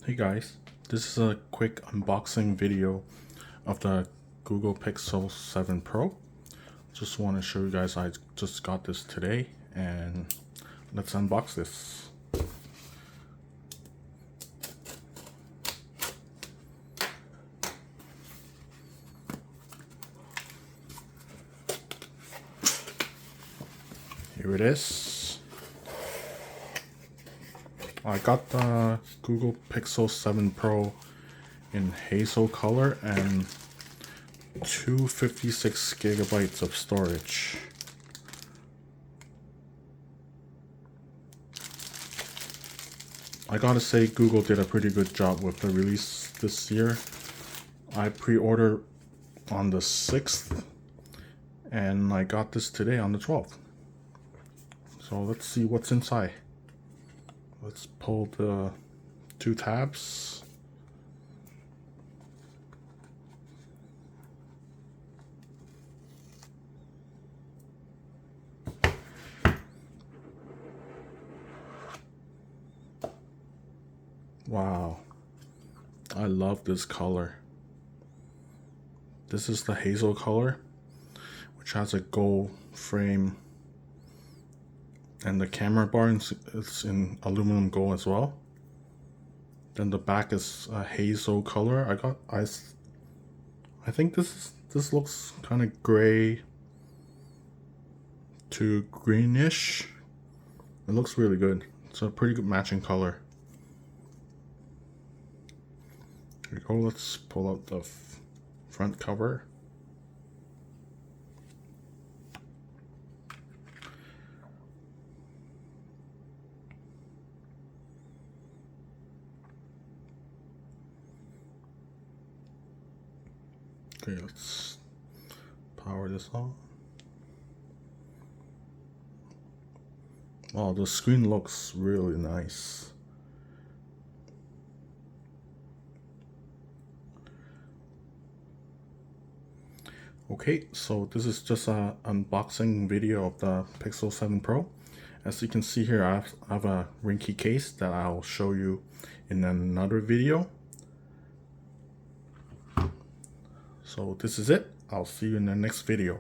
Hey guys, this is a quick unboxing video of the Google Pixel 7 Pro. Just want to show you guys I just got this today, and let's unbox this. Here it is. I got the Google Pixel 7 Pro in hazel color and 256 gigabytes of storage. I gotta say, Google did a pretty good job with the release this year. I pre-ordered on the 6th and I got this today on the 12th. So let's see what's inside. Let's pull the two tabs. Wow, I love this color. This is the hazel color, which has a gold frame, and the camera bar is in aluminum gold as well. Then the back is a hazel color. I think this looks kind of gray to greenish. It looks really good. It's a pretty good matching color. Here we go. Let's pull out the front cover. Okay, let's power this on. Wow, the screen looks really nice. Okay, so this is just an unboxing video of the Pixel 7 Pro. As you can see here, I have a ring key case that I'll show you in another video. So this is it. I'll see you in the next video.